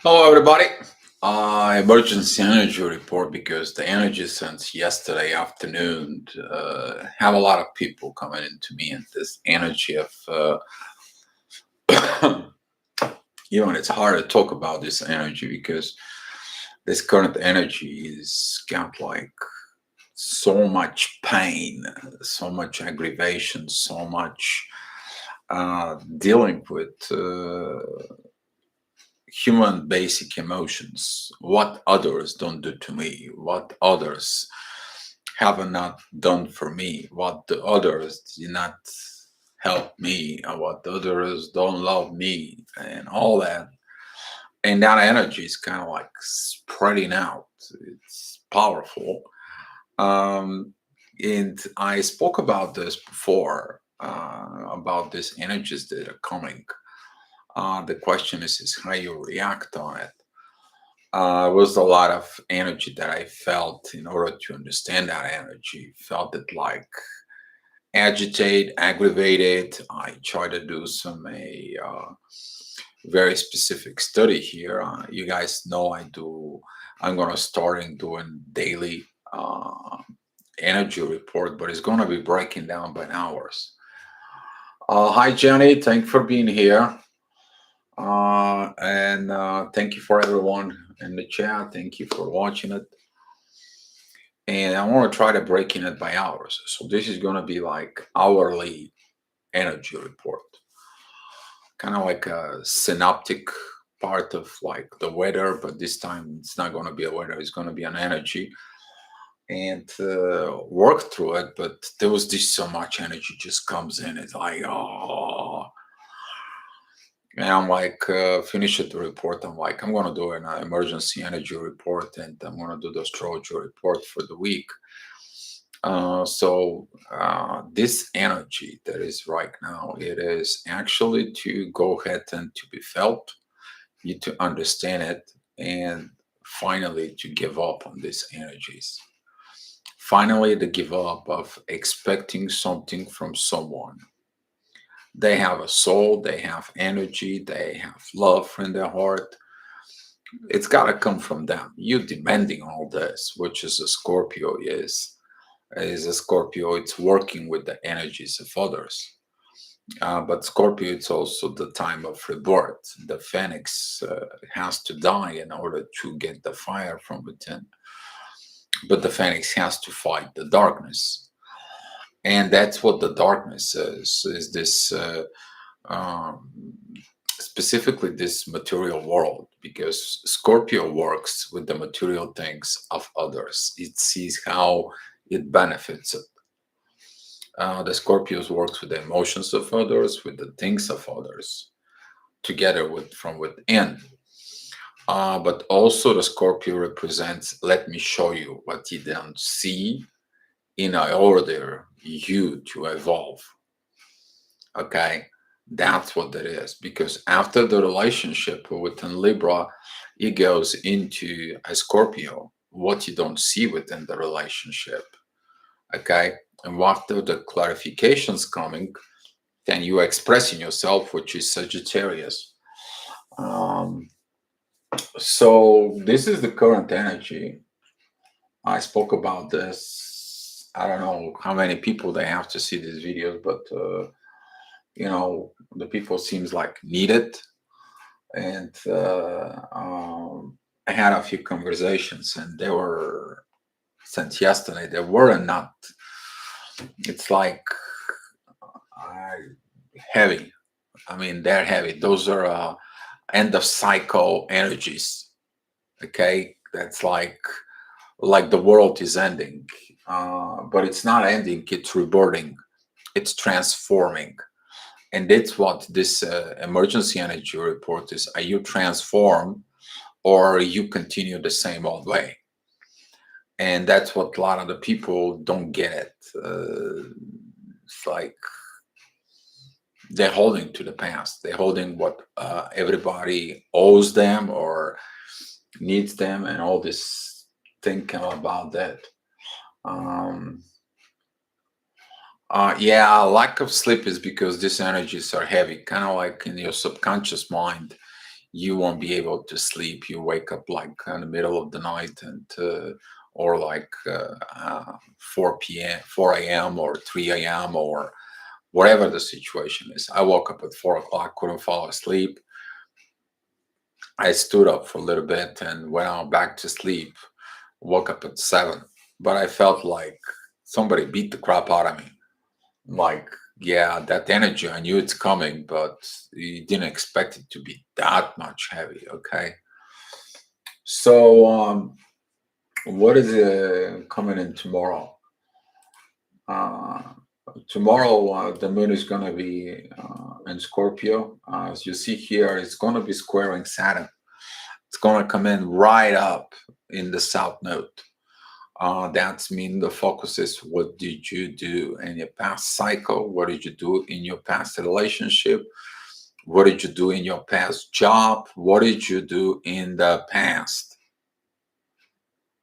Hello, everybody. Emergency energy report because the energy since yesterday afternoon have a lot of people coming into me, and this energy of and it's hard to talk about this energy because this current energy is got like so much pain, so much aggravation, so much dealing with human basic emotions, what others don't do to me, what others have not done for me, what the others did not help me, or what the others don't love me, and all that. And that energy is kind of like spreading out. It's powerful. And I spoke about this before, about these energies that are coming. The question is how you react on it. It was a lot of energy that I felt in order to understand that energy. Felt it like agitate, aggravated. I try to do some a very specific study here. You guys know I do. I'm gonna starting doing daily energy report, but it's gonna be breaking down by hours. Hi Jenny, thank you for being here. And thank you for everyone in the chat. Thank you for watching it. And I want to try to breaking it by hours. So this is going to be like hourly energy report, kind of like a synoptic part of like the weather, but this time it's not going to be a weather. It's going to be an energy and work through it. But there was just so much energy just comes in. It's like, oh, and I'm like, finish it the report. I'm like, I'm gonna do an emergency energy report, and I'm gonna do the astrology report for the week. So this energy that is right now, it is actually to go ahead and to be felt, you to understand it, and finally to give up on these energies. Finally, the give up of expecting something from someone. They have a soul, they have energy, they have love in their heart. It's got to come from them. You demanding all this, which is a Scorpio is a Scorpio. It's working with the energies of others. But Scorpio, it's also the time of rebirth. The phoenix has to die in order to get the fire from within. But the phoenix has to fight the darkness, and that's what the darkness is this um, specifically this material world, because Scorpio works with the material things of others. It sees how it benefits it. The Scorpios works with the emotions of others, with the things of others, together with from within. But also the Scorpio represents, let me show you what you don't see in order you to evolve. Okay, that's what that is. Because after the relationship within Libra, it goes into a Scorpio, what you don't see within the relationship. Okay, and after the clarifications coming, then you expressing yourself, which is Sagittarius. Um, so this is the current energy. I spoke about this. I don't know how many people they have to see these videos, but the people seems like need it. And I had a few conversations, and they were since yesterday. They were not. It's like uh, heavy. I mean, they're heavy. Those are end of cycle energies. Okay, that's like the world is ending, but it's not ending. It's rebirthing. It's transforming. And that's what this emergency energy report is. Are you transform, or you continue the same old way? And that's what a lot of the people don't get it. It's like they're holding to the past. They're holding what everybody owes them or needs them, and all this thinking about that. Um, yeah, lack of sleep is because these energies are heavy, kind of like in your subconscious mind. You won't be able to sleep. You wake up like in the middle of the night, and or like 4 p.m., 4 a.m. or 3 a.m. or whatever the situation is. I woke up at 4 o'clock, couldn't fall asleep. I stood up for a little bit and went on back to sleep. Woke up at 7, but I felt like somebody beat the crap out of me. Like, yeah, that energy, I knew it's coming, but you didn't expect it to be that much heavy. Okay. So, what is coming in tomorrow? Uh, Tomorrow, the moon is going to be in Scorpio. As you see here, it's going to be squaring Saturn. It's going to come in right up in the south node. That's mean the focus is what did you do in your past cycle? What did you do in your past relationship? What did you do in your past job? What did you do in the past?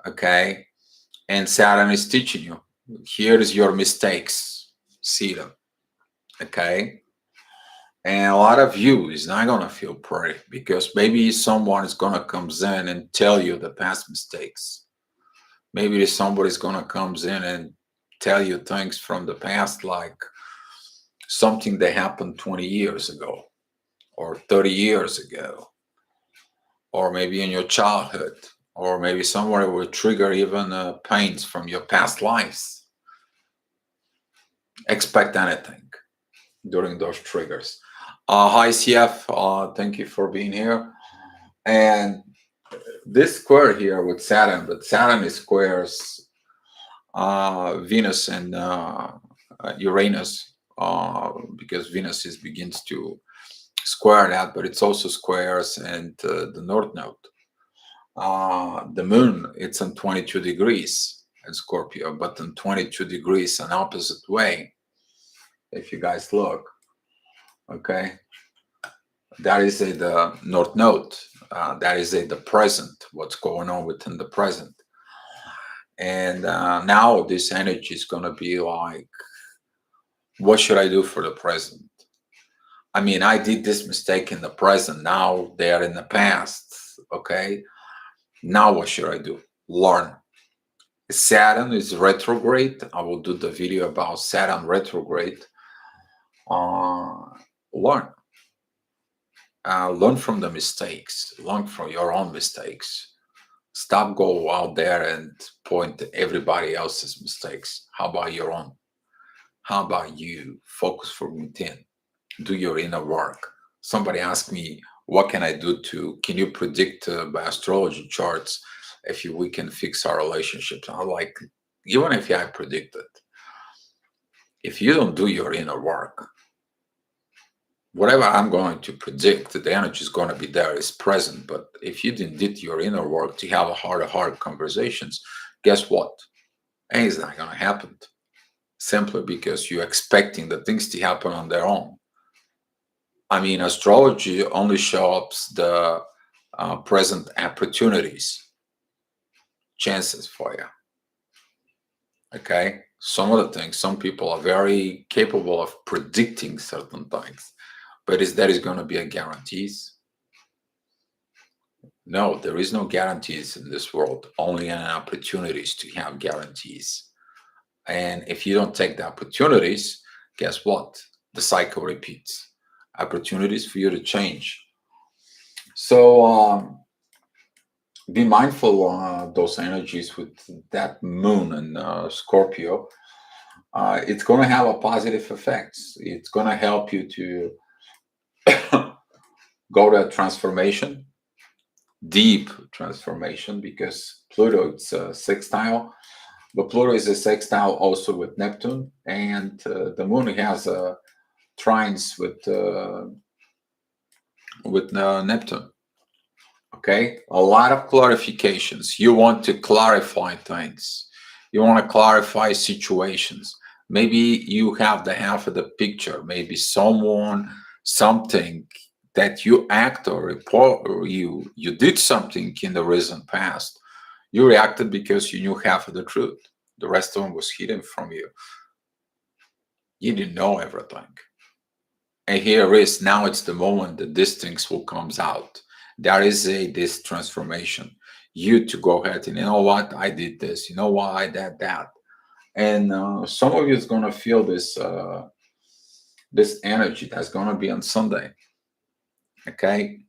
Okay. And Saturn is teaching you. Here's your mistakes. See them. Okay. And a lot of you is not gonna feel pretty because maybe someone is gonna comes in and tell you the past mistakes. Maybe somebody's gonna comes in and tell you things from the past, like something that happened 20 years ago or 30 years ago, or maybe in your childhood, or maybe somewhere will trigger even pains from your past lives. Expect anything during those triggers. Hi, CF. Thank you for being here. And this square here with Saturn, but Saturn is squares Venus and Uranus, because Venus is begins to square that, but it's also squares and the North Node. The moon, it's on 22 degrees in Scorpio, but in 22 degrees an opposite way. If you guys look, okay, that is the North Node. That is the present, what's going on within the present. And now this energy is going to be like, what should I do for the present? I mean, I did this mistake in the present. Now they are in the past. Okay. Now what should I do? Learn. Saturn is retrograde. I will do the video about Saturn retrograde. Learn. Learn from the mistakes. Learn from your own mistakes. Stop go out there and point to everybody else's mistakes. How about your own? How about you? Focus from within. Do your inner work. Somebody asked me, what can I do can you predict by astrology charts if we can fix our relationships? I'm like, even if I predict it, if you don't do your inner work, whatever I'm going to predict, the energy is going to be there, is present. But if you didn't did your inner work to have a heart-to-heart conversations, guess what? It's not going to happen. Simply because you're expecting the things to happen on their own. I mean, astrology only shows the present opportunities, chances for you. Okay? Some of the things, some people are very capable of predicting certain things, but that is going to be a guarantees? No, there is no guarantees in this world, only an opportunities to have guarantees. And if you don't take the opportunities, guess what? The cycle repeats. Opportunities for you to change. So be mindful those energies with that moon and Scorpio. It's going to have a positive effects. It's going to help you to go to transformation, deep transformation, because Pluto, it's a sextile, but Pluto is a sextile also with Neptune, and the moon has a trines with Neptune. Okay, a lot of clarifications. You want to clarify things. You want to clarify situations. Maybe you have the half of the picture. Maybe someone, something that you act or report, or you did something in the recent past. You reacted because you knew half of the truth. The rest of them was hidden from you. You didn't know everything. And here is now it's the moment that these things will comes out. There is this transformation. You to go ahead and, you know what, I did this. You know what, I did that. And some of you is gonna feel this energy that's gonna be on Sunday. Okay.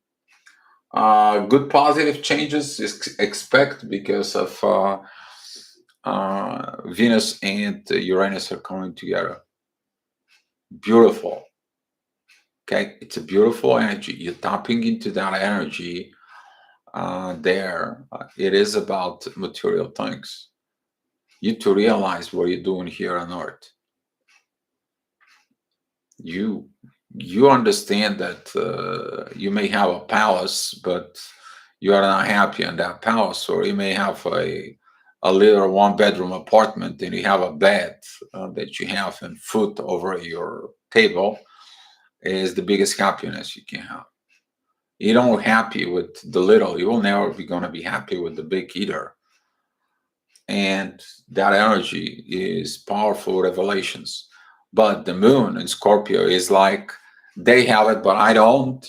Good positive changes is expect because of Venus and Uranus are coming together. Beautiful. Okay, it's a beautiful energy. You're tapping into that energy there. It is about material things. You to realize what you're doing here on Earth. You you understand that you may have a palace, but you are not happy in that palace, or you may have a little one-bedroom apartment and you have a bed that you have and food over your table is the biggest happiness you can have. You don't happy with the little, you will never be going to be happy with the big either. And that energy is powerful revelations. But the moon in Scorpio is like they have it, but I don't.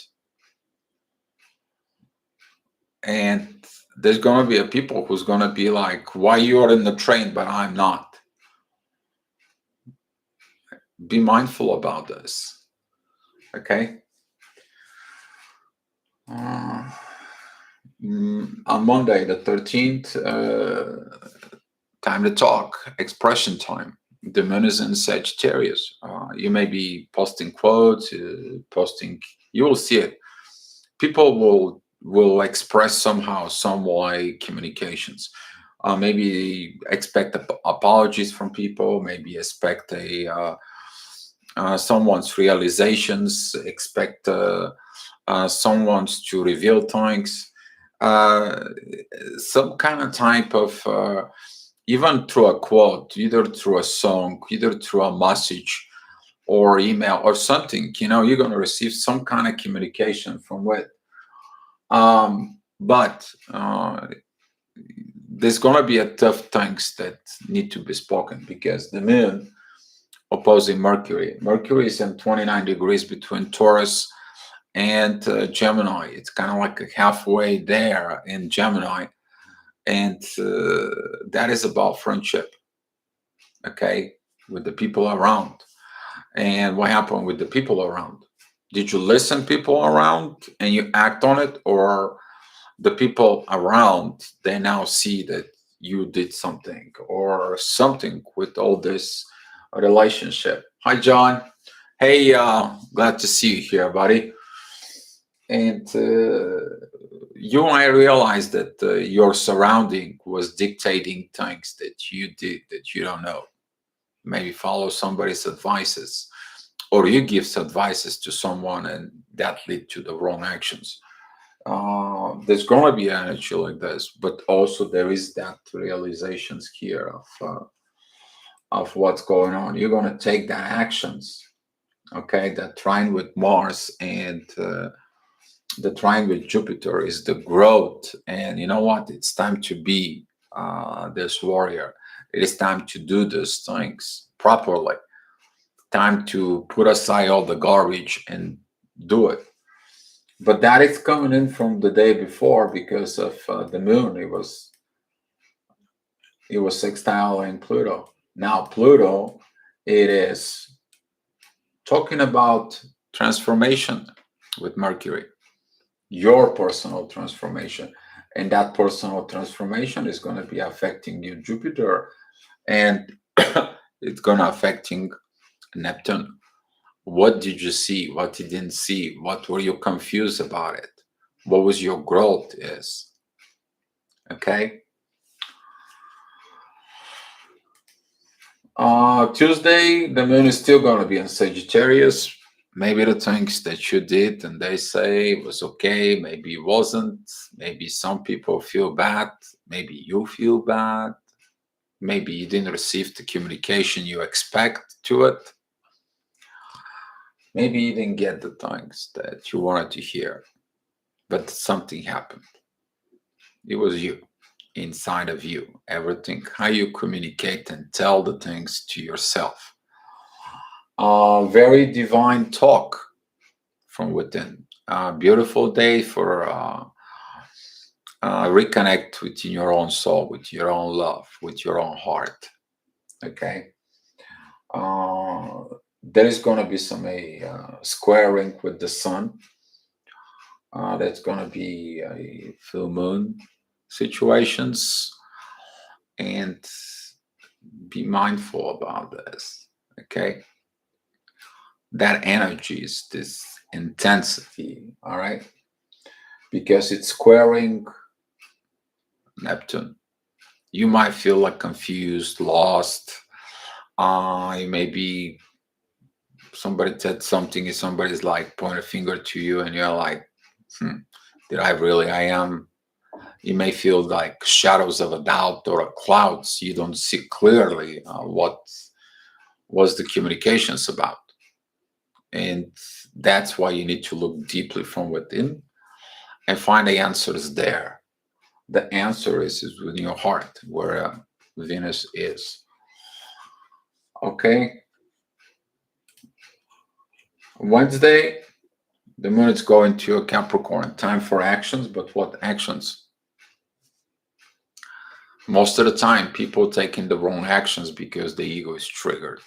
And there's going to be a people who's going to be like, why you are in the train, but I'm not. Be mindful about this. Okay. On Monday, the 13th, time to talk, expression time. The moon is in Sagittarius. You may be posting quotes, posting. You will see it. People will express somehow, some way communications. Maybe expect apologies from people. Maybe expect someone's realizations. Expect someone's to reveal things. Some kind of type of even through a quote, either through a song, either through a message or email or something, you're going to receive some kind of communication from it. But there's going to be a tough things that need to be spoken because the moon opposing Mercury. Mercury is in 29 degrees between Taurus and Gemini. It's kind of like halfway there in Gemini. And that is about friendship, okay, with the people around. And what happened with the people around? Did you listen people around and you act on it, or the people around, they now see that you did something or something with all this relationship? Hi, John. Hey, glad to see you here, buddy. And you might realize that your surrounding was dictating things that you did that you don't know. Maybe follow somebody's advices, or you give advices to someone and that lead to the wrong actions. There's gonna be energy like this, but also there is that realizations here of what's going on. You're gonna take that actions. Okay, that trine with Mars and the trine with Jupiter is the growth, and you know what? It's time to be this warrior. It is time to do those things properly. Time to put aside all the garbage and do it. But that is coming in from the day before because of the moon. It was sextile in Pluto. Now Pluto, it is talking about transformation with Mercury, your personal transformation, and that personal transformation is going to be affecting you, Jupiter, and it's going to affecting Neptune. What did you see? What you didn't see? What were you confused about it? What was your growth is? Okay. Tuesday, the moon is still going to be in Sagittarius. Maybe the things that you did and they say was okay, maybe it wasn't. Maybe some people feel bad. Maybe you feel bad. Maybe you didn't receive the communication you expect to it. Maybe you didn't get the things that you wanted to hear, but something happened. It was you, inside of you, everything, how you communicate and tell the things to yourself. Very divine talk from within. Beautiful day for reconnect with your own soul, with your own love, with your own heart. Okay. Uh, there is going to be some squaring with the sun. That's going to be a full moon situations, and be mindful about this. Okay. That energy is this intensity. All right. Because it's squaring Neptune. You might feel like confused, lost. You may be somebody said something, and somebody's like point a finger to you, and you're like, hmm, did I really? I am. You may feel like shadows of a doubt or a clouds. You don't see clearly what was the communications about, and that's why you need to look deeply from within and find the answers there. The answer is within your heart, where Venus is. Okay, Wednesday, the moon is going to a Capricorn. Time for actions, but what actions? Most of the time, people taking the wrong actions because the ego is triggered.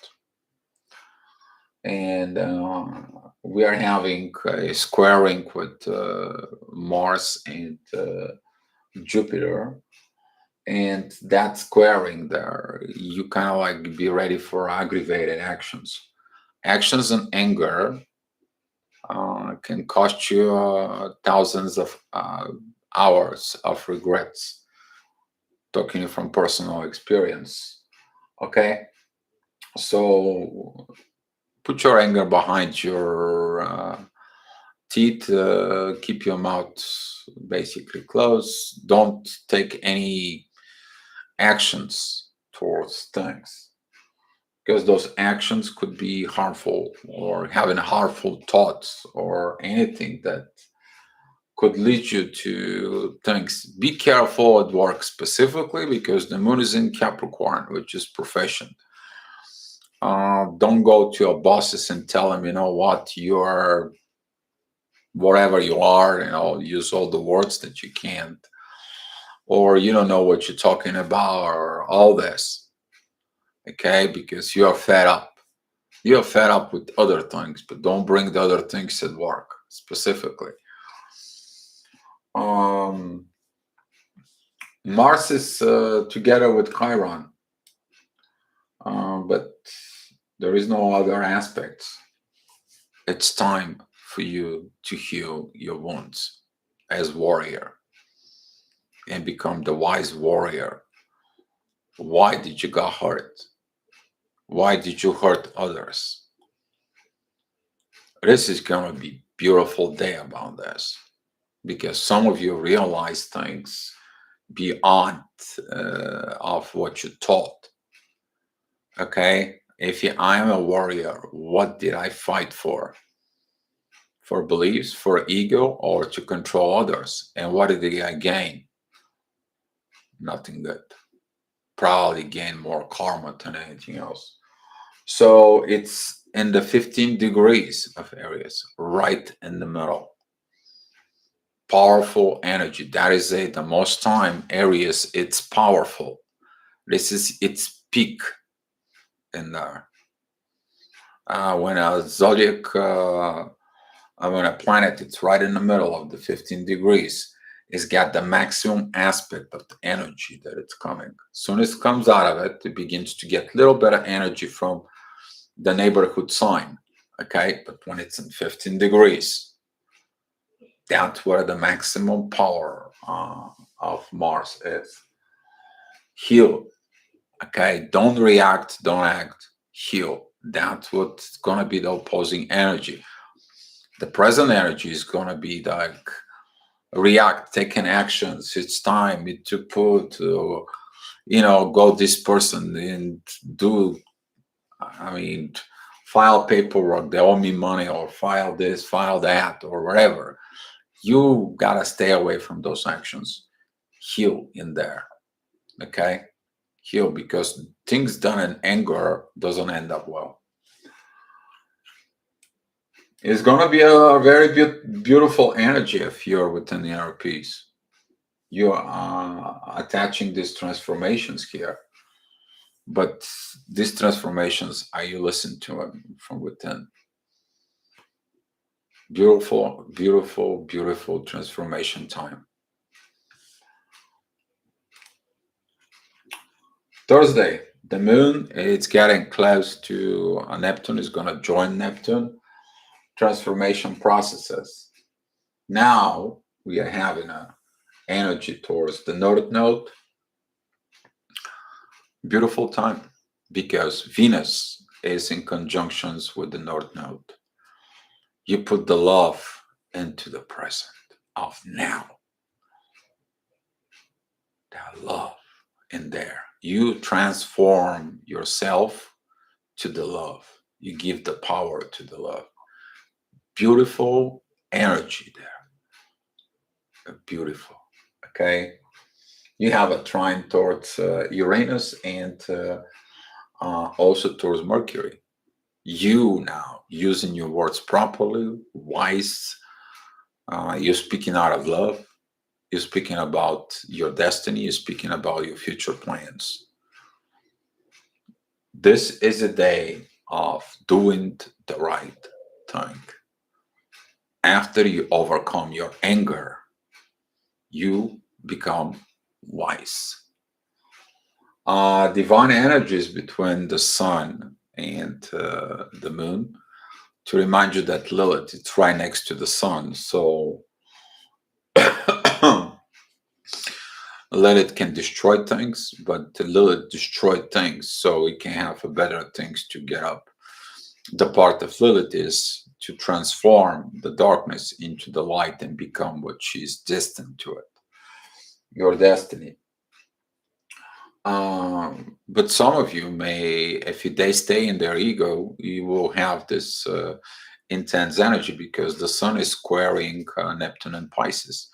And we are having a squaring with Mars and Jupiter. And that squaring there, you kind of like be ready for aggravated actions. Actions and anger can cost you thousands of hours of regrets. Talking from personal experience. Okay, so put your anger behind your teeth. Keep your mouth basically closed. Don't take any actions towards things because those actions could be harmful or having harmful thoughts or anything that could lead you to things. Be careful at work specifically because the moon is in Capricorn, which is profession. Don't go to your bosses and tell them, you know what, you're whatever you are, use all the words that you can't, or you don't know what you're talking about, or all this, okay, because you're fed up. You're fed up with other things, but don't bring the other things at work specifically. Um, Mars is together with Chiron, but there is no other aspects. It's time for you to heal your wounds as warrior and become the wise warrior. Why did you get hurt? Why did you hurt others? This is going to be beautiful day about this because some of you realize things beyond of what you taught. Okay, if I am a warrior, what did I fight for? For beliefs, for ego, or to control others? And what did I gain? Nothing good. Probably gain more karma than anything else. So it's in the 15 degrees of Aries, right in the middle. Powerful energy. That is it. The most time Aries, it's powerful. This is its peak in there. When a zodiac, when a planet, it's right in the middle of the 15 degrees. It's got the maximum aspect of the energy that it's coming. As soon as it comes out of it, it begins to get a little bit of energy from the neighborhood sign. Okay, but when it's in 15 degrees, that's where the maximum power of Mars is. Heal. Okay, don't react, don't act, heal. That's what's gonna be the opposing energy. The present energy is gonna be like react, taking actions. It's time to put, go this person and do. I mean, file paperwork. They owe me money, or file this, file that, or whatever. You gotta stay away from those actions. Heal in there. Okay, heal because things done in anger doesn't end up well. It's going to be a very beautiful energy if you're within the inner peace. You are attaching these transformations here, but these transformations, are you listening to them from within? Beautiful, beautiful, beautiful transformation time. Thursday, the moon, it's getting close to Neptune, is going to join Neptune. Transformation processes. Now we are having a energy towards the North Node. Beautiful time because Venus is in conjunctions with the North Node. You put the love into the present of now. That love in there. You transform yourself to the love. You give the power to the love. Beautiful energy there. Beautiful. Okay. You have a trine towards Uranus and also towards Mercury. You now using your words properly, wise. You're speaking out of love. You're speaking about your destiny. You're speaking about your future plans. This is a day of doing the right thing. After you overcome your anger, you become wise. Divine energies between the sun and the moon to remind you that Lilith it's right next to the sun. So Lilith can destroy things, but Lilith destroyed things, so we can have a better things to get up. The part of Lilith is to transform the darkness into the light and become what she's destined to it. Your destiny. But some of you may, if they stay in their ego, you will have this intense energy because the sun is squaring Neptune and Pisces.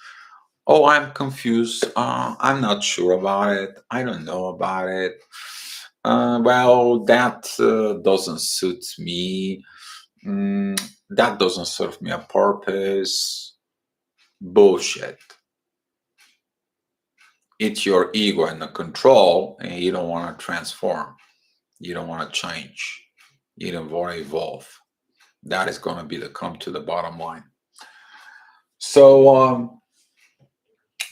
Oh, I'm confused. I'm not sure about it. I don't know about it. Well, that doesn't suit me. That doesn't serve me a purpose. Bullshit. It's your ego and the control, and you don't want to transform. You don't want to change. You don't want to evolve. That is going to be the come to the bottom line. So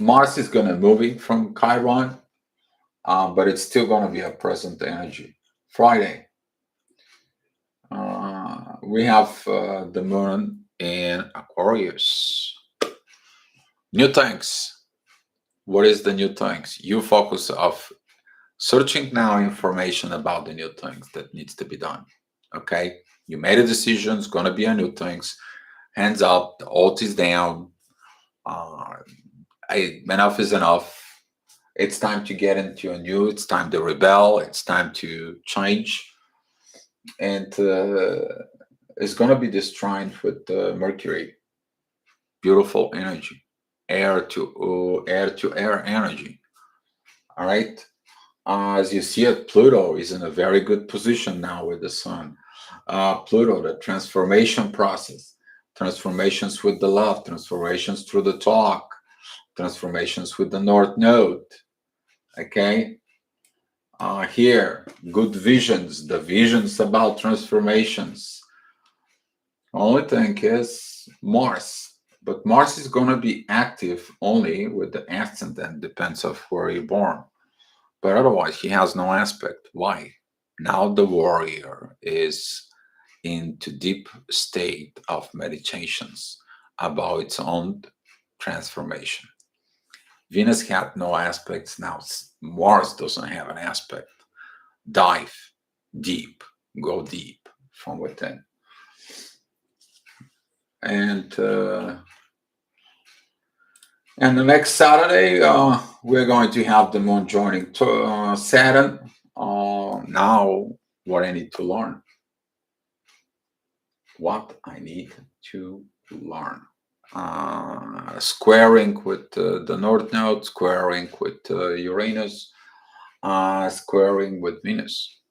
Mars is going to move in from Chiron, but it's still going to be a present energy. Friday, we have the moon in Aquarius. New things. What is the new things? You focus of searching now information about the new things that needs to be done. Okay, you made a decision. It's going to be a new things. Hands up. The alt is down. Enough is enough. It's time to get into a new. It's time to rebel. It's time to change. And it's going to be this trine with Mercury. Beautiful energy. Air to air energy. All right. As you see it, Pluto is in a very good position now with the sun. Pluto, the transformation process, transformations with the love, transformations through the talk, transformations with the North Node. Okay. Here, good visions, the visions about transformations. Only thing is Mars. But Mars is going to be active only with the ascendant, depends of where you're born. But otherwise, he has no aspect. Why? Now the warrior is into deep state of meditations about its own transformation. Venus had no aspects. Now Mars doesn't have an aspect. Dive deep, go deep from within. And the next Saturday, we're going to have the moon joining Saturn. Now, what I need to learn. What I need to learn. Squaring with the North Node, squaring with Uranus, squaring with Venus.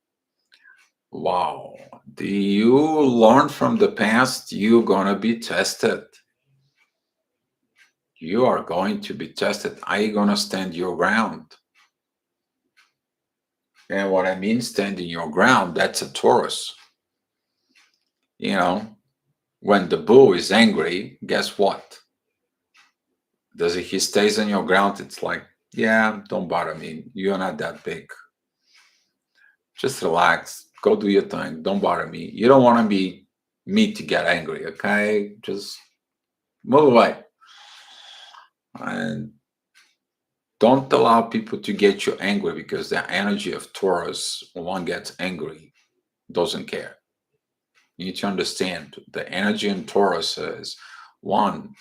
Wow. Do you learn from the past? You're gonna be tested. You are going to be tested. Are you gonna stand your ground? And what I mean standing your ground, that's a Taurus. You know, when the bull is angry, guess what? Does he stays on your ground? It's like, yeah, don't bother me. You're not that big. Just relax. Go do your thing. Don't bother me. You don't want to be me to get angry, okay? Just move away. And don't allow people to get you angry because the energy of Taurus, when one gets angry, doesn't care. You need to understand the energy in Taurus is one,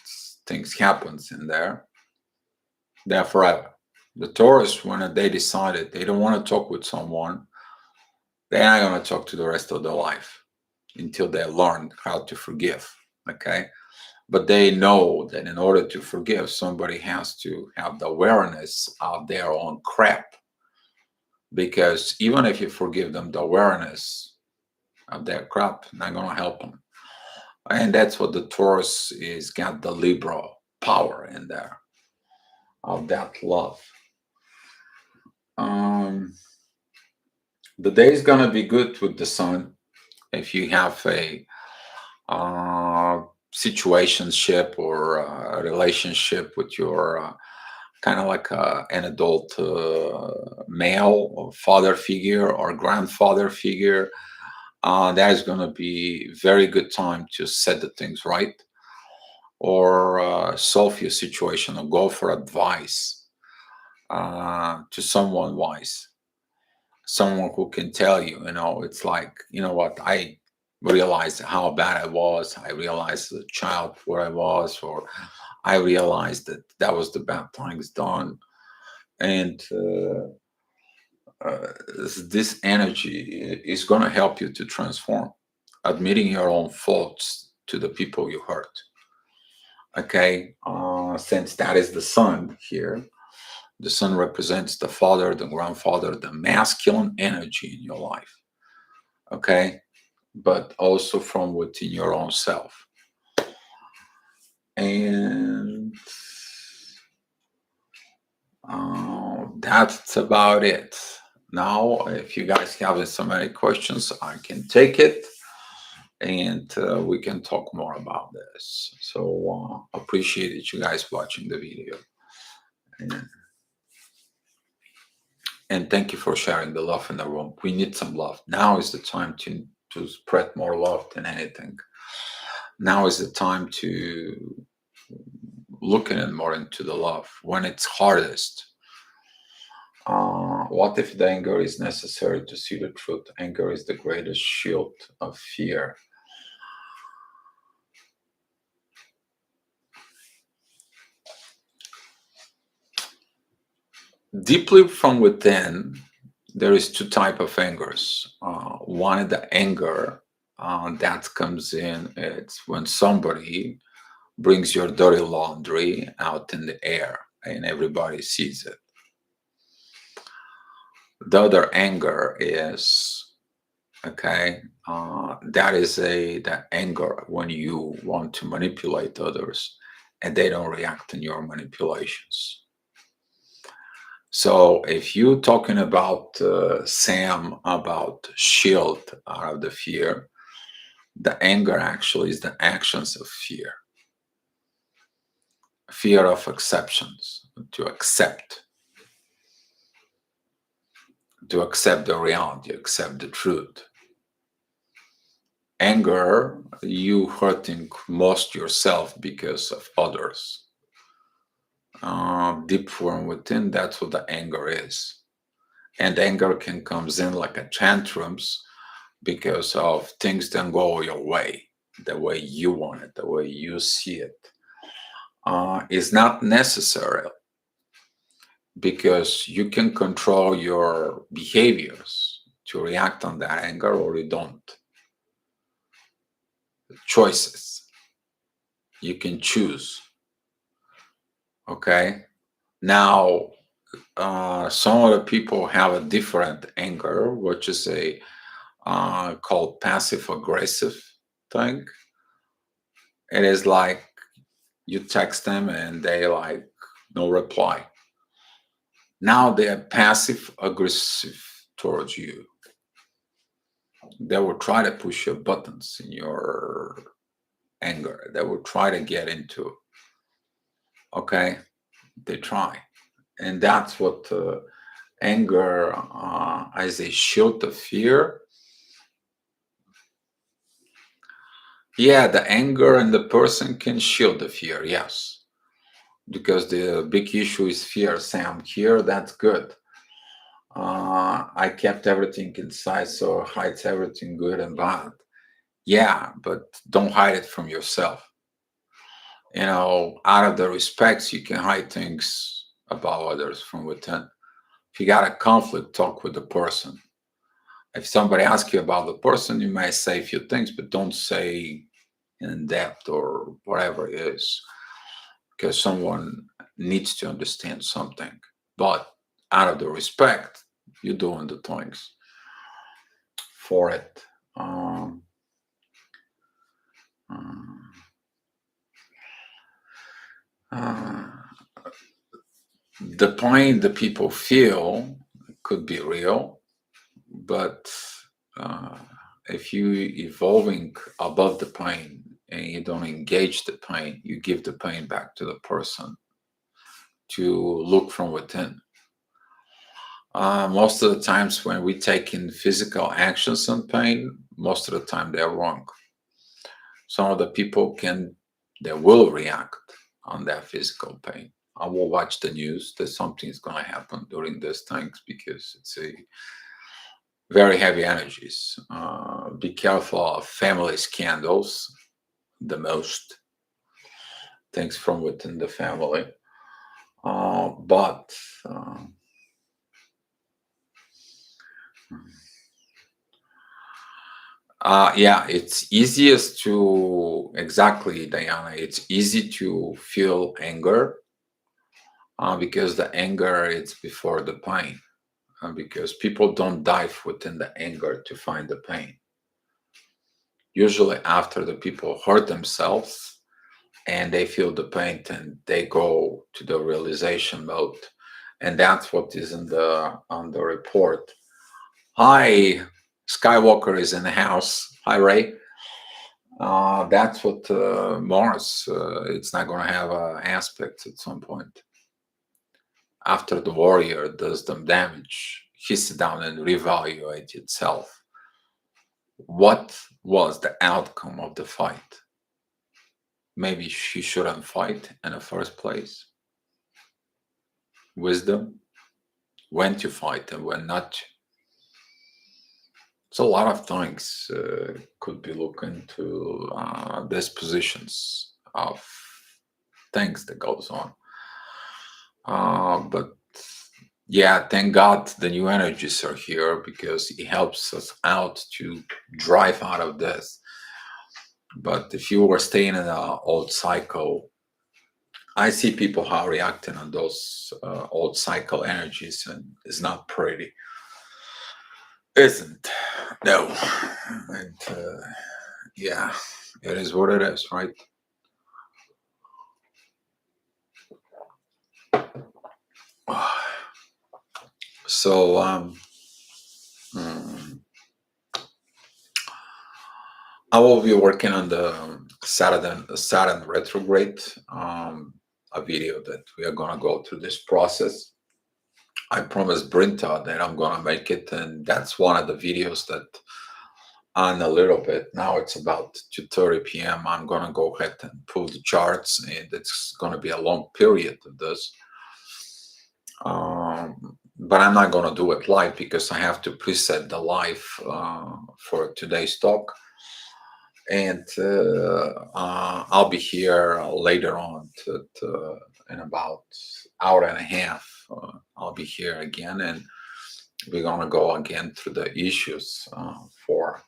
things happens in there, they're forever. The Taurus, when they decided they don't want to talk with someone, they're not going to talk to the rest of their life until they learn how to forgive. Okay. But they know that in order to forgive, somebody has to have the awareness of their own crap. Because even if you forgive them, the awareness of their crap not going to help them. And that's what the Taurus is got the Libra power in there of that love. Um, the day is gonna be good with the sun. If you have a uh, situationship or a relationship with your kind of like an adult male or father figure or grandfather figure, that is going to be very good time to set the things right or solve your situation or go for advice to someone wise, someone who can tell you, it's like, you know what, I realized how bad I was. I realized as a child where I was, or I realized that that was the bad things done. And uh, this energy is going to help you to transform, admitting your own faults to the people you hurt. Okay, since that is the sun here, the sun represents the father, the grandfather, the masculine energy in your life. Okay, but also from within your own self. And that's about it. Now, if you guys have so many questions, I can take it and we can talk more about this. So appreciate you guys watching the video. And, and thank you for sharing the love in the room. We need some love. Now is the time to spread more love than anything. Now is the time to looking at more into the love when it's hardest. What if the anger is necessary to see the truth? Anger is the greatest shield of fear. Deeply from within, there is two type of angers. One is the anger that comes in. It's when somebody brings your dirty laundry out in the air and everybody sees it. The other anger is okay. That is the anger when you want to manipulate others and they don't react in your manipulations. So if you're talking about Sam about shield out of the fear, the anger actually is the actions of fear, fear of exceptions, to accept the reality, accept the truth. Anger, you hurting most yourself because of others. Deep from within, that's what the anger is. And anger can comes in like a tantrums because of things don't go your way, the way you want it, the way you see it. Is not necessary because you can control your behaviors to react on that anger or you don't. Choices. You can choose. Okay. Now, some of the people have a different anger, which is a called passive aggressive thing. It is like you text them and they like no reply. Now they are passive aggressive towards you. They will try to push your buttons in your anger. They will try to get into. Okay, they try, and that's what anger as a shield of fear. Yeah, the anger and the person can shield the fear. Yes, because the big issue is fear. Say I'm here. That's good. I kept everything inside, so it hides everything good and bad. Yeah, but don't hide it from yourself. Out of the respects, you can hide things about others from within. If you got a conflict, talk with the person. If somebody asks you about the person, you may say a few things, but don't say in depth or whatever it is, because someone needs to understand something. But out of the respect, you're doing the things for it. Um, uh, the pain that people feel could be real, but uh, if you evolving above the pain and you don't engage the pain, you give the pain back to the person to look from within. Most of the times when we take in physical actions on pain, most of the time they're wrong. Some of the people they will react on that physical pain. I will watch the news that something's going to happen during these times because it's a very heavy energies. Be careful of family scandals, the most things from within the family. But yeah, it's easiest to, exactly, Diana, it's easy to feel anger because the anger is before the pain. Because people don't dive within the anger to find the pain. Usually, after the people hurt themselves and they feel the pain, and they go to the realization mode, and that's what is in the on the report. Hi, Skywalker is in the house. Hi, Ray. That's what Mars. It's not going to have aspects at some point. After the warrior does them damage, he sits down and reevaluate itself. What was the outcome of the fight? Maybe she shouldn't fight in the first place. Wisdom, when to fight and when not to. So a lot of things could be looked into dispositions of things that goes on. But yeah, thank God the new energies are here because it helps us out to drive out of this. But if you were staying in an old cycle, I see people how reacting on those old cycle energies, and it's not pretty. Isn't. No. And yeah, it is what it is, right? So mm, I will be working on the Saturn retrograde, a video that we are gonna go through this process. I promised Brinta that I'm gonna make it, and that's one of the videos that on a little bit. Now it's about 2:30 p.m. I'm gonna go ahead and pull the charts, and it's gonna be a long period of this. But I'm not gonna do it live because I have to preset the live for today's talk, and I'll be here later on in about hour and a half. I'll be here again, and we're gonna go again through the issues for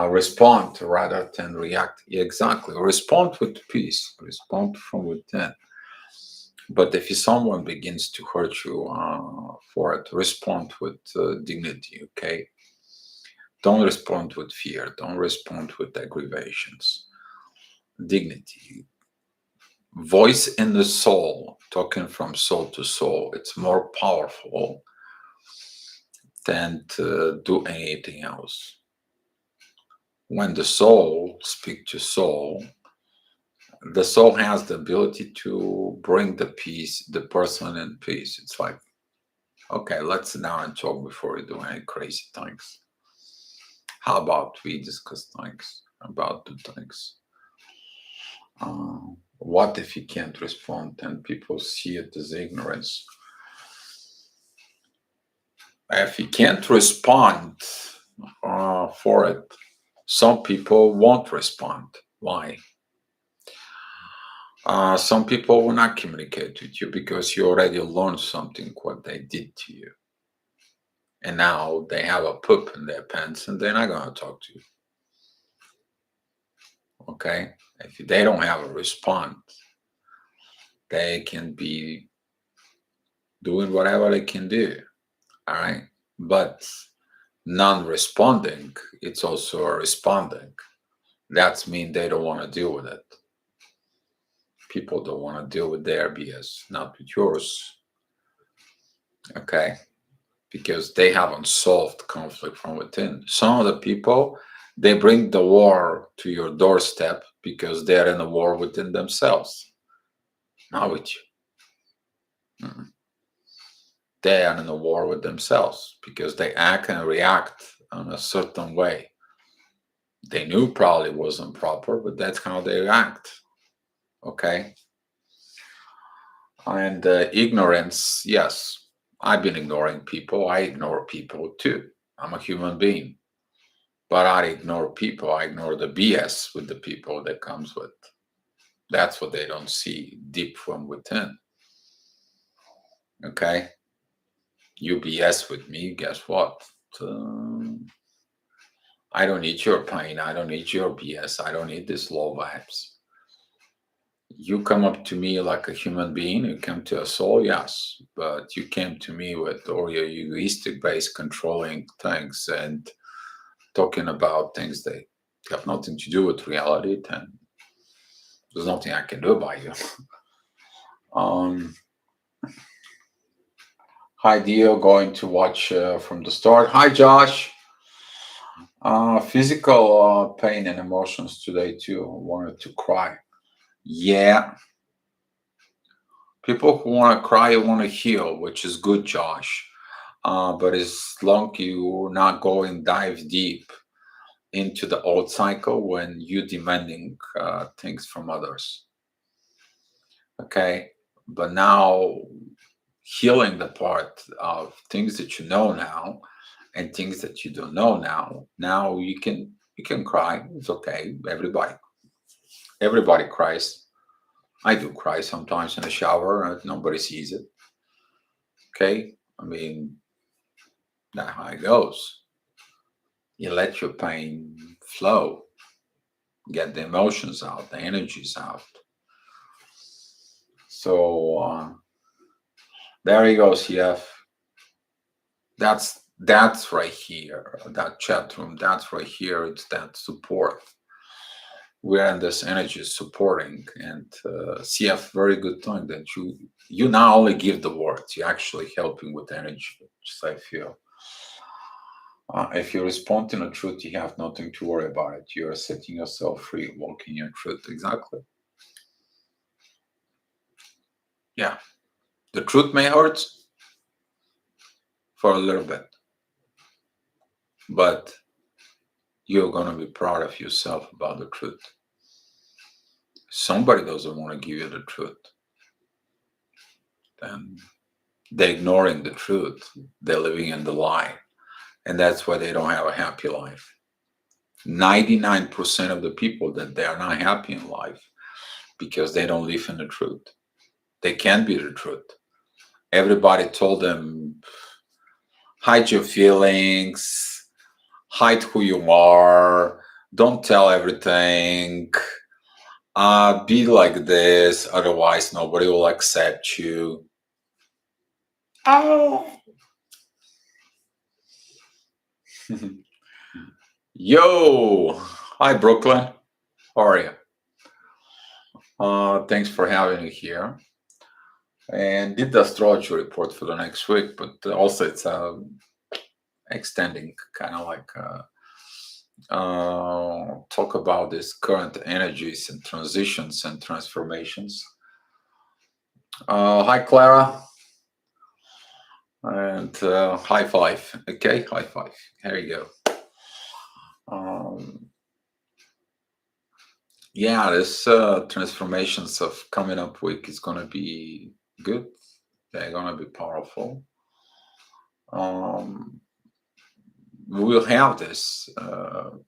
respond rather than react. Exactly, respond with peace, respond from within. But if someone begins to hurt you for it, respond with dignity. Okay, Don't respond with fear. Don't respond with aggravations. Dignity. Voice in the soul, talking from soul to soul. It's more powerful than to do anything else. When the soul speaks to soul, the soul has the ability to bring the peace, the person in peace. It's like, okay, let's sit down and talk before we do any crazy things. How about we discuss things about the things? What if you can't respond and people see it as ignorance? If you can't respond for it, some people won't respond. Why? Some people will not communicate with you because you already learned something what they did to you. And now they have a poop in their pants and they're not going to talk to you. Okay? If they don't have a response, they can be doing whatever they can do. All right? But non-responding, it's also a responding. That's mean they don't want to deal with it. People don't want to deal with their BS, not with yours. Okay? Because they haven't solved conflict from within. Some of the people, they bring the war to your doorstep because they're in a war within themselves, not with you. They are in a war with themselves because they act and react in a certain way. They knew probably wasn't proper, but that's how they act. Okay? And ignorance, yes, I've been ignoring people. I ignore people too. I'm a human being. But I ignore people. I ignore the BS with the people that comes with. That's what they don't see deep from within. Okay? You BS with me, guess what? I don't need your pain. I don't need your BS. I don't need this low vibes. You come up to me like a human being. You come to a soul, yes. But you came to me with all your egoistic based controlling things and talking about things that have nothing to do with reality, then there's nothing I can do about you. Hi, Dio, going to watch from the start. Hi, Josh. Physical pain and emotions today, too. I wanted to cry. Yeah. People who want to cry want to heal, which is good, Josh. But as long you're not going dive deep into the old cycle when you're demanding things from others. Okay? But now healing the part of things that you know now and things that you don't know now you can cry. It's okay. Everybody cries. I do cry sometimes in the shower and nobody sees it. Okay, I mean, that's how it goes. You let your pain flow, get the emotions out, the energies out. So there you go, CF. That's right here, that chat room. That's right here. It's that support. We're in this energy supporting, and CF, very good thing that you not only give the words, you're actually helping with energy, which I feel. If you respond in the truth, you have nothing to worry about it. You are setting yourself free, walking your truth. Exactly. Yeah. The truth may hurt for a little bit, but you're going to be proud of yourself about the truth. Somebody doesn't want to give you the truth, then they're ignoring the truth. They're living in the lie. And that's why they don't have a happy life. 99% of the people that they are not happy in life because they don't live in the truth. They can't be the truth. Everybody told them, hide your feelings, hide who you are, don't tell everything, be like this, otherwise nobody will accept you. Oh. Yo, hi Brooklyn. How are you? Thanks for having me here. And did the astrology report for the next week, but also it's extending kind of like talk about this current energies and transitions and transformations. Hi Clara, and high five. Okay, high five. There you go. Um, yeah, this transformations of coming up week is gonna be good. They're gonna be powerful. Um, we will have this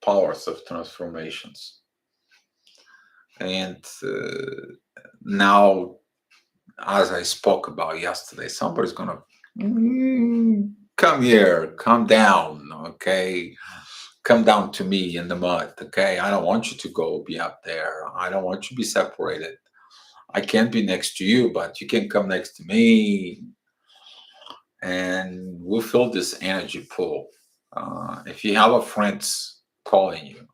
powers of transformations, and now, as I spoke about yesterday, somebody's gonna come here, come down, okay, come down to me in the mud, okay. I don't want you to go be up there. I don't want you to be separated. I can't be next to you, but you can come next to me, and we'll feel this energy pull. If you have a friends calling you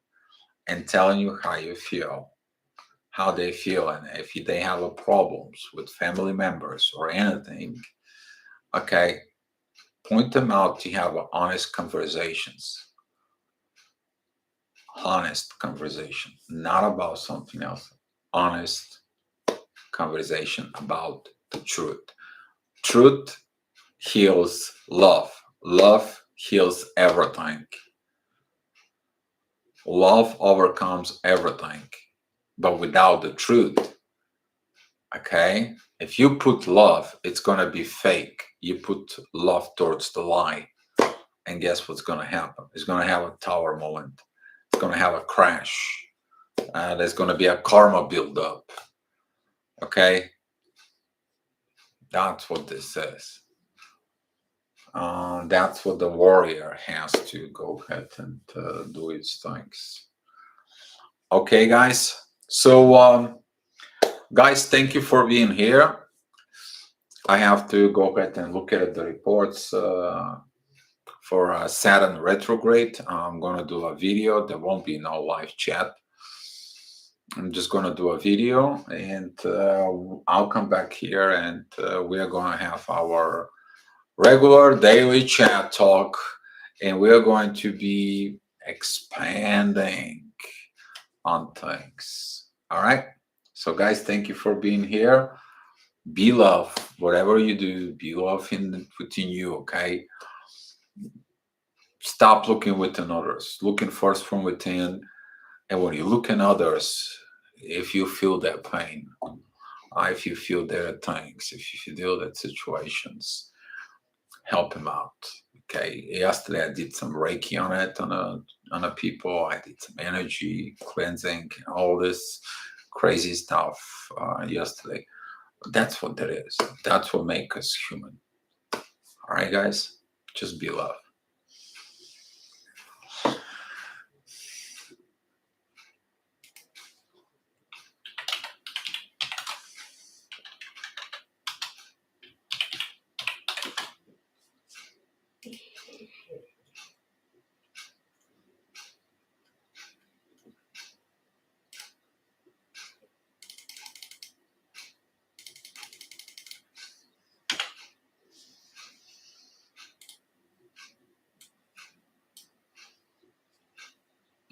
and telling you how you feel, how they feel, and if they have a problems with family members or anything, okay, point them out to have honest conversations. Honest conversation, not about something else. Honest conversation about the truth. Truth heals love. Love heals everything. Love overcomes everything. But without the truth, okay, if you put love, it's going to be fake. You put love towards the lie, and guess what's going to happen? It's going to have a tower moment. It's going to have a crash. There's going to be a karma buildup. Okay, that's what this is. That's what the warrior has to go ahead and do its things. Okay, guys. So, guys, thank you for being here. I have to go ahead and look at the reports for Saturn retrograde. I'm going to do a video. There won't be no live chat. I'm just going to do a video, and I'll come back here, and we are going to have our regular daily chat talk, and we are going to be expanding on things. All right. So, guys, thank you for being here. Be love, whatever you do. Be love within you. Okay. Stop looking within others. Looking first from within, and when you look in others, if you feel that pain, if you feel their things, if you feel that situations, help them out. Okay. Yesterday I did some Reiki on it on a people. I did some energy cleansing, all this crazy stuff yesterday. That's what that is. That's what makes us human. All right, guys. Just be love.